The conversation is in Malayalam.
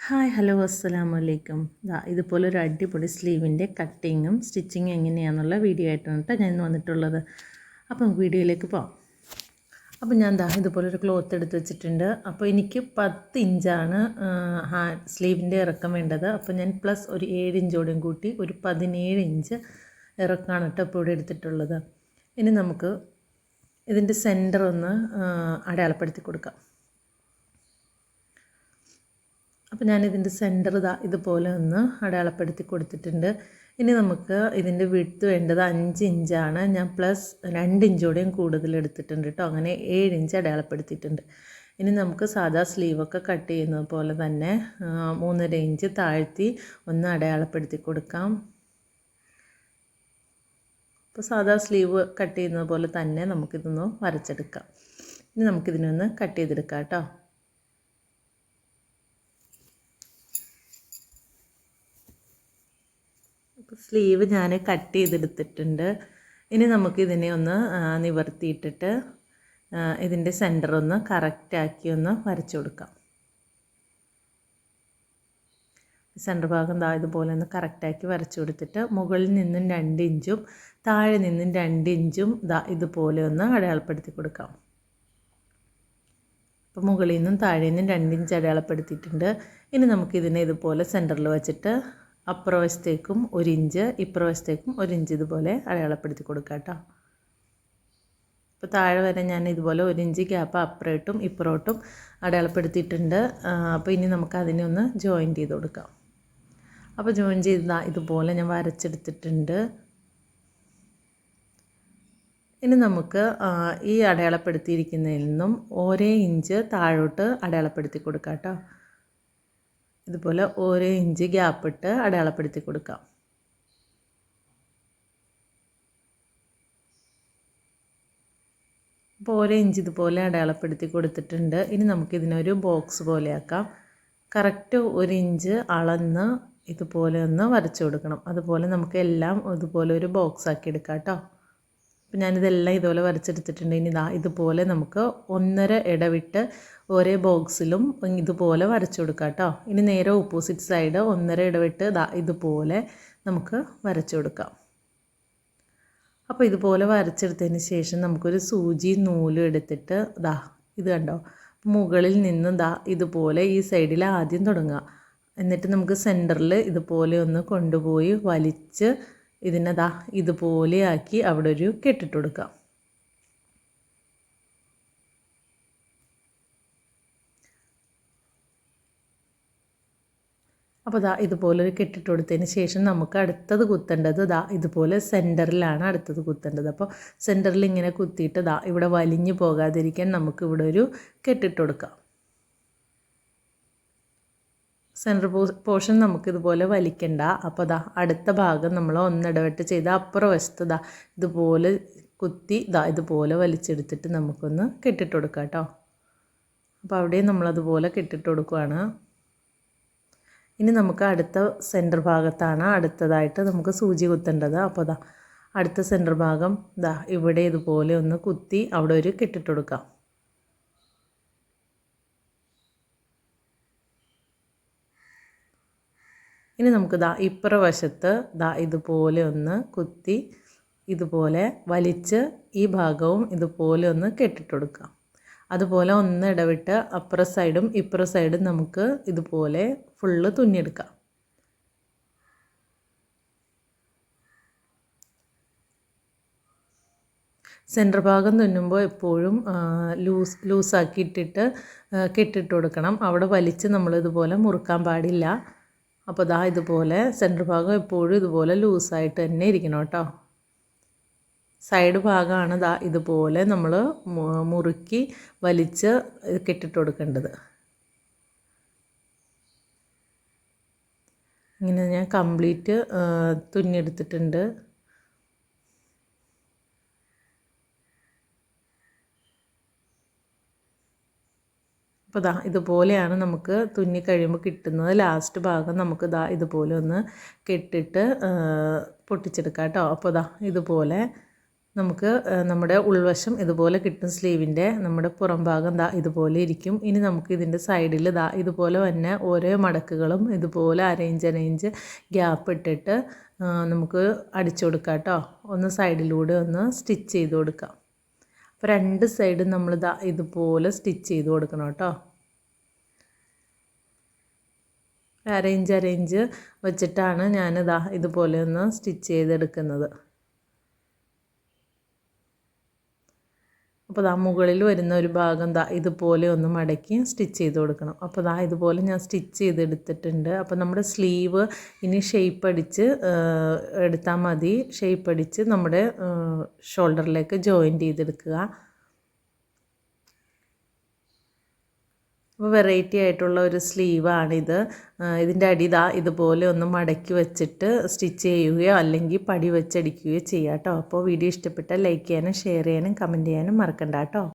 ഹായ് ഹലോ അസ്സലാമു അലൈക്കും. ഇതുപോലൊരു അടിപൊളി സ്ലീവിൻ്റെ കട്ടിങ്ങും സ്റ്റിച്ചിങ്ങും എങ്ങനെയാണെന്നുള്ള വീഡിയോ ആയിട്ടാണ് കേട്ടോ ഞാൻ ഇന്ന് വന്നിട്ടുള്ളത്. അപ്പം വീഡിയോയിലേക്ക് പോകാം. അപ്പം ഞാൻ ഇതുപോലൊരു ക്ലോത്ത് എടുത്ത് വെച്ചിട്ടുണ്ട്. അപ്പോൾ എനിക്ക് 10 ഇഞ്ചാണ് സ്ലീവിൻ്റെ ഇറക്കം വേണ്ടത്. അപ്പോൾ ഞാൻ പ്ലസ് ഒരു 7 ഇഞ്ചോടെയും കൂട്ടി ഒരു 17 ഇഞ്ച് ഇറക്കമാണ് കേട്ടോ ഇപ്പോൾ ഇവിടെ എടുത്തിട്ടുള്ളത്. ഇനി നമുക്ക് ഇതിൻ്റെ സെൻറ്റർ ഒന്ന് അടയാളപ്പെടുത്തി കൊടുക്കാം. അപ്പോൾ ഞാനിതിൻ്റെ സെൻറ്റർ ഇതുപോലെ ഒന്ന് അടയാളപ്പെടുത്തി കൊടുത്തിട്ടുണ്ട്. ഇനി നമുക്ക് ഇതിൻ്റെ വിഡ്ത്ത് വേണ്ടത് 5 ഇഞ്ചാണ്. ഞാൻ പ്ലസ് 2 ഇഞ്ചോടെയും കൂടുതൽ എടുത്തിട്ടുണ്ട് കേട്ടോ. അങ്ങനെ 7 ഇഞ്ച് അടയാളപ്പെടുത്തിയിട്ടുണ്ട്. ഇനി നമുക്ക് സാധാ സ്ലീവൊക്കെ കട്ട് ചെയ്യുന്നത് പോലെ തന്നെ 3.5 ഇഞ്ച് താഴ്ത്തി ഒന്ന് അടയാളപ്പെടുത്തി കൊടുക്കാം. അപ്പോൾ സാധാ സ്ലീവ് കട്ട് ചെയ്യുന്നത് പോലെ തന്നെ നമുക്കിതൊന്ന് വരച്ചെടുക്കാം. ഇനി നമുക്കിതിനൊന്ന് കട്ട് ചെയ്തെടുക്കാം കേട്ടോ. സ്ലീവ് ഞാൻ കട്ട് ചെയ്തെടുത്തിട്ടുണ്ട്. ഇനി നമുക്കിതിനെ ഒന്ന് നിവർത്തിയിട്ടിട്ട് ഇതിൻ്റെ സെൻറ്റർ ഒന്ന് കറക്റ്റാക്കി ഒന്ന് വരച്ചു കൊടുക്കാം. സെൻറ്റർ ഭാഗം ഇതുപോലെ ഒന്ന് കറക്റ്റാക്കി വരച്ചു കൊടുത്തിട്ട് മുകളിൽ നിന്നും 2 ഇഞ്ചും താഴെ നിന്നും 2 ഇഞ്ചും ഇതുപോലെ ഒന്ന് അടയാളപ്പെടുത്തി കൊടുക്കാം. അപ്പോൾ മുകളിൽ നിന്നും താഴെ നിന്നും 2 ഇഞ്ച് അടയാളപ്പെടുത്തിയിട്ടുണ്ട്. ഇനി നമുക്കിതിനെ ഇതുപോലെ സെൻറ്ററിൽ വെച്ചിട്ട് അപ്പുറവശത്തേക്കും 1 ഇഞ്ച് ഇപ്പുറവശത്തേക്കും 1 ഇഞ്ച് ഇതുപോലെ അടയാളപ്പെടുത്തി കൊടുക്കാം കേട്ടോ. അപ്പോൾ താഴെ വരെ ഞാൻ ഇതുപോലെ 1 ഇഞ്ച് ഗ്യാപ്പ് അപ്പുറത്തോട്ടും ഇപ്പുറത്തോട്ടും അടയാളപ്പെടുത്തിയിട്ടുണ്ട്. അപ്പോൾ ഇനി നമുക്ക് അതിനെ ഒന്ന് ജോയിൻറ്റ് ചെയ്ത് കൊടുക്കാം. അപ്പോൾ ജോയിൻ ചെയ്ത് ഇതുപോലെ ഞാൻ വരച്ചെടുത്തിട്ടുണ്ട്. ഇനി നമുക്ക് ഈ അടയാളപ്പെടുത്തിയിരിക്കുന്നതിൽ നിന്നും 1 ഇഞ്ച് താഴോട്ട് അടയാളപ്പെടുത്തി കൊടുക്കാം കേട്ടോ. ഇതുപോലെ 1 ഇഞ്ച് ഗ്യാപ്പ് ഇട്ട് അടയാളപ്പെടുത്തി കൊടുക്കാം. അപ്പോൾ 1 ഇഞ്ച് ഇതുപോലെ അടയാളപ്പെടുത്തി കൊടുത്തിട്ടുണ്ട്. ഇനി നമുക്കിതിനൊരു ബോക്സ് പോലെ ആക്കാം. കറക്റ്റ് 1 ഇഞ്ച് അളന്ന് ഇതുപോലെ ഒന്ന് വരച്ചു കൊടുക്കണം. അതുപോലെ നമുക്ക് എല്ലാം ഇതുപോലെ ഒരു ബോക്സ് ആക്കി എടുക്കാം കേട്ടോ. അപ്പോൾ ഞാനിതെല്ലാം ഇതുപോലെ വരച്ചെടുത്തിട്ടുണ്ട്. ഇനി ഇതുപോലെ നമുക്ക് 1.5 ഇടവിട്ട് ഓരോ ബോക്സിലും ഇതുപോലെ വരച്ചു കൊടുക്കാം കേട്ടോ. ഇനി നേരെ ഓപ്പോസിറ്റ് സൈഡ് 1.5 ഇടവിട്ട് ഇതുപോലെ നമുക്ക് വരച്ചു കൊടുക്കാം. അപ്പോൾ ഇതുപോലെ വരച്ചെടുത്തതിന് ശേഷം നമുക്കൊരു സൂചി നൂലും എടുത്തിട്ട് ഇത് കണ്ടോ, മുകളിൽ നിന്നും ഇതുപോലെ ഈ സൈഡിൽ ആദ്യം തുടങ്ങുക. എന്നിട്ട് നമുക്ക് സെൻറ്ററിൽ ഇതുപോലെ ഒന്ന് കൊണ്ടുപോയി വലിച്ച് ഇതിനെ ഇതുപോലെ ആക്കി അവിടെ ഒരു കെട്ടിട്ട് കൊടുക്കാം. അപ്പോൾ ഇതുപോലെ കെട്ടിട്ട് കൊടുത്തതിന് ശേഷം നമുക്ക് അടുത്തത് കുത്തേണ്ടത് ഇതുപോലെ സെൻറ്ററിലാണ് അടുത്തത് കുത്തേണ്ടത്. അപ്പോൾ സെൻറ്ററിൽ ഇങ്ങനെ കുത്തിയിട്ട് ഇവിടെ വലിഞ്ഞു പോകാതിരിക്കാൻ നമുക്ക് ഇവിടെ ഒരു കെട്ടിട്ട് കൊടുക്കാം. സെൻറ്റർ പോർഷൻ നമുക്കിതുപോലെ വലിക്കണ്ട. അപ്പോൾ അടുത്ത ഭാഗം നമ്മൾ 1 ഇടവിട്ട് ചെയ്ത് അപ്പുറം വശത്ത് ഇതുപോലെ കുത്തി ഇതുപോലെ വലിച്ചെടുത്തിട്ട് നമുക്കൊന്ന് കെട്ടിട്ട് കൊടുക്കാം കേട്ടോ. അപ്പോൾ അവിടെയും നമ്മളതുപോലെ കെട്ടിട്ട് കൊടുക്കുകയാണ്. ഇനി നമുക്ക് അടുത്ത സെൻറ്റർ ഭാഗത്താണ് അടുത്തതായിട്ട് നമുക്ക് സൂചി കുത്തേണ്ടത്. അപ്പോൾ അടുത്ത സെൻറ്റർ ഭാഗം ഇവിടെ ഇതുപോലെ ഒന്ന് കുത്തി അവിടെ ഒരു കെട്ടിട്ട് കൊടുക്കാം. ഇനി നമുക്ക് ഇപ്പുറവശത്ത് ഇതുപോലെ ഒന്ന് കുത്തി ഇതുപോലെ വലിച്ച് ഈ ഭാഗവും ഇതുപോലെ ഒന്ന് കെട്ടിട്ട് കൊടുക്കാം. അതുപോലെ 1 ഇടവിട്ട് അപ്പുറ സൈഡും ഇപ്പുറ സൈഡും നമുക്ക് ഇതുപോലെ ഫുള്ള് തുന്നിയെടുക്കാം. സെൻറ്റർ ഭാഗം തുന്നുമ്പോൾ എപ്പോഴും ലൂസാക്കി ഇട്ടിട്ട് കെട്ടിട്ട് കൊടുക്കണം. അവിടെ വലിച്ച് നമ്മളിതുപോലെ മുറുക്കാൻ പാടില്ല. അപ്പോൾ ഇതുപോലെ സെൻറ്റർ ഭാഗം എപ്പോഴും ഇതുപോലെ ലൂസായിട്ട് തന്നെ ഇരിക്കണം കേട്ടോ. സൈഡ് ഭാഗമാണ് ഇതുപോലെ നമ്മൾ മുറുക്കി വലിച്ച് കെട്ടിട്ട് കൊടുക്കേണ്ടത്. ഇങ്ങനെ ഞാൻ കംപ്ലീറ്റ് തുന്നിയെടുത്തിട്ടുണ്ട്. അപ്പോൾ ഇതുപോലെയാണ് നമുക്ക് തുന്നി കഴിയുമ്പോൾ കിട്ടുന്നത്. ലാസ്റ്റ് ഭാഗം നമുക്ക് ഇതുപോലെ ഒന്ന് കെട്ടിട്ട് പൊട്ടിച്ചെടുക്കാം കേട്ടോ. അപ്പോൾ ഇതുപോലെ നമുക്ക് നമ്മുടെ ഉൾവശം ഇതുപോലെ കിട്ടും. സ്ലീവിൻ്റെ നമ്മുടെ പുറം ഭാഗം ദാ ഇതുപോലെ ഇരിക്കും. ഇനി നമുക്ക് ഇതിൻ്റെ സൈഡിൽ ദാ ഇതുപോലെ തന്നെ ഓരോ മടക്കുകളും ഇതുപോലെ അരയിഞ്ച് ഗ്യാപ്പ് ഇട്ടിട്ട് നമുക്ക് അടിച്ചു കൊടുക്കാം കേട്ടോ. ഒന്ന് സൈഡിലൂടെ ഒന്ന് സ്റ്റിച്ച് ചെയ്ത് കൊടുക്കാം. അപ്പോൾ 2 സൈഡും നമ്മൾ ദാ ഇതുപോലെ സ്റ്റിച്ച് ചെയ്ത് കൊടുക്കണം കേട്ടോ. അരയിഞ്ച് വെച്ചിട്ടാണ് ഞാനിതാ ഇതുപോലെ ഒന്ന് സ്റ്റിച്ച് ചെയ്തെടുക്കുന്നത്. അപ്പോൾ ദാ മുകളിൽ വരുന്ന ഒരു ഭാഗം ദാ ഇതുപോലെ ഒന്ന് മടക്കി സ്റ്റിച്ച് ചെയ്ത് കൊടുക്കണം. അപ്പോൾ ദാ ഇതുപോലെ ഞാൻ സ്റ്റിച്ച് ചെയ്തെടുത്തിട്ടുണ്ട്. അപ്പോൾ നമ്മുടെ സ്ലീവ് ഇനി ഷേപ്പ് അടിച്ച് എടുത്താൽ മതി. ഷേപ്പ് അടിച്ച് നമ്മുടെ ഷോൾഡറിലേക്ക് ജോയിൻറ്റ് ചെയ്തെടുക്കുക. അപ്പോൾ വെറൈറ്റി ആയിട്ടുള്ള ഒരു സ്ലീവാണിത്. ഇതിൻ്റെ അടി ദാ ഇതുപോലെ ഒന്ന് മടക്കി വെച്ചിട്ട് സ്റ്റിച്ച് ചെയ്യുകയോ അല്ലെങ്കിൽ പടി വെച്ചടിക്കുകയോ ചെയ്യാം കേട്ടോ. അപ്പോൾ വീഡിയോ ഇഷ്ടപ്പെട്ടാൽ ലൈക്ക് ചെയ്യാനും ഷെയർ ചെയ്യാനും കമൻറ്റ് ചെയ്യാനും മറക്കണ്ട കേട്ടോ.